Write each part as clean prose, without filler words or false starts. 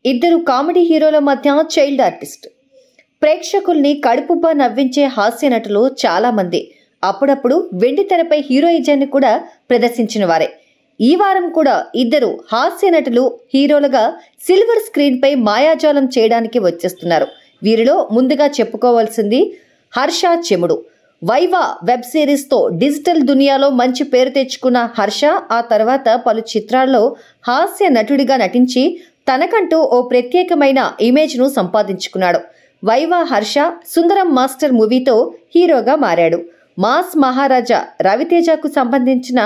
ఇద్దరు కామెడీ హీరోల మధ్య చైల్డ్ ఆర్టిస్ట్. ప్రేక్షకుల్ని కడుపుబ్బా నవ్వించే హాస్య నటులు చాలా మంది అప్పుడప్పుడు వెండితెరపై హీరోయిజాన్ని కూడా ప్రదర్శించిన వారే. ఈ వారం కూడా ఇద్దరు హాస్య నటులు హీరోలుగా సిల్వర్ స్క్రీన్ పై మాయాజాలం చేయడానికి వచ్చేస్తున్నారు. వీరిలో ముందుగా చెప్పుకోవాల్సింది Harsha Chemudu. Viva web series తో డిజిటల్ దునియాలో మంచి పేరు తెచ్చుకున్న హర్ష ఆ తర్వాత పలు చిత్రాల్లో హాస్య నటుడిగా నటించి తనకంటూ ఓ ప్రత్యేకమైన ఇమేజ్ ను సంపాదించుకున్నాడు. వైవా హర్ష సుందరం మాస్టర్ మూవీతో హీరోగా మారాడు. మాస్ మహారాజా రవితేజకు సంబంధించిన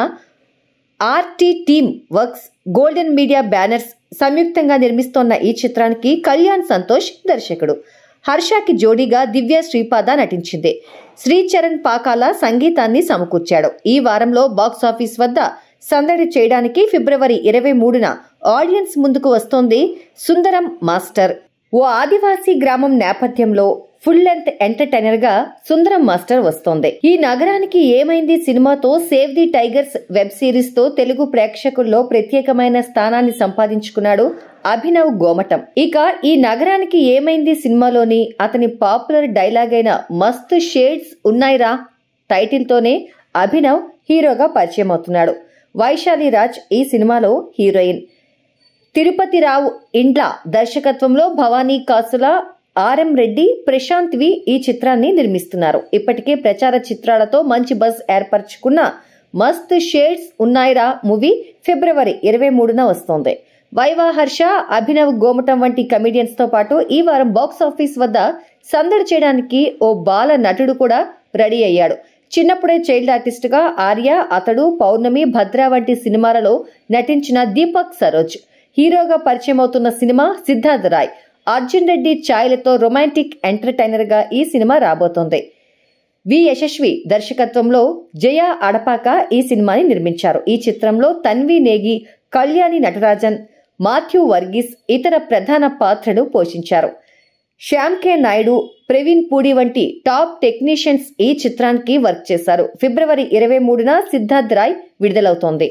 RT team works, golden media banners సంయుక్తంగా నిర్మిస్తోన్న ఈ చిత్రానికి కళ్యాణ్ సంతోష్ దర్శకుడు. హర్షకి జోడీగా దివ్య శ్రీపాద నటించింది. శ్రీచరణ్ పాకాల సంగీతాన్ని సమకూర్చాడు. ఈ వారంలో బాక్సాఫీస్ వద్ద సందడి చేయడానికి ఫిబ్రవరి 23న ఆడియన్స్ ముందుకు వస్తోంది సుందరం మాస్టర్. ఓ ఆదివాసీ గ్రామం నేపథ్యంలో ఫుల్ లెంత్ ఎంటర్టైనర్ గా సుందరం మాస్టర్ వస్తోంది. ఈ నగరానికి ఏమైంది సినిమాతో save the tigers web series తో తెలుగు ప్రేక్షకుల్లో ప్రత్యేకమైన స్థానాన్ని సంపాదించుకున్నాడు అభినవ్ గోమటం. ఇక ఈ నగరానికి ఏమైంది సినిమాలోని అతని పాపులర్ డైలాగ్ అయిన మస్తు షేడ్స్ ఉన్నాయిరా టైటిల్ తోనే అభినవ్ హీరోగా పరిచయం అవుతున్నాడు. వైశాలి రాజ్ ఈ సినిమాలో హీరోయిన్. తిరుపతి రావు ఇండ్ల దర్శకత్వంలో భవానీ కాసుల, ఆర్ఎం రెడ్డి, ప్రశాంత్ వి ఈ చిత్రాన్ని నిర్మిస్తున్నారు. ఇప్పటికే ప్రచార చిత్రాలతో మంచి బజ్ ఏర్పరచుకున్న మస్త్ షేడ్స్ ఉన్నాయిరా మూవీ ఫిబ్రవరి 23న వస్తోంది. వైవా హర్ష, అభినవ్ గోమటం వంటి కమెడియన్స్ తో పాటు ఈ వారం బాక్సాఫీస్ వద్ద సందడి చేయడానికి ఓ బాల నటుడు కూడా రెడీ అయ్యాడు. చిన్నప్పుడే చైల్డ్ ఆర్టిస్ట్ గా ఆర్య, అతడు, పౌర్ణమి, భద్ర వంటి సినిమాలలో నటించిన దీపక్ సరోజ్ హీరోగా పరిచయం అవుతున్న సినిమా సిద్ధార్థ్ రాయ్. అర్జున్ రెడ్డి ఛాయలతో రొమాంటిక్ ఎంటర్టైనర్ గా ఈ సినిమా రాబోతోంది. వి యశస్వి దర్శకత్వంలో జయ అడపాక ఈ సినిమాని నిర్మించారు. ఈ చిత్రంలో తన్వి నేగి, కళ్యాణి నటరాజన్, మాథ్యూ వర్గీస్ ఇతర ప్రధాన పాత్రలు పోషించారు. శ్యామ్ కే నాయుడు, ప్రవీణ్ పూడి వంటి టాప్ టెక్నీషియన్స్ ఈ చిత్రానికి వర్క్ చేశారు. ఫిబ్రవరి 23న సిద్ధార్థ్ రాయ్ విడుదలవుతోంది.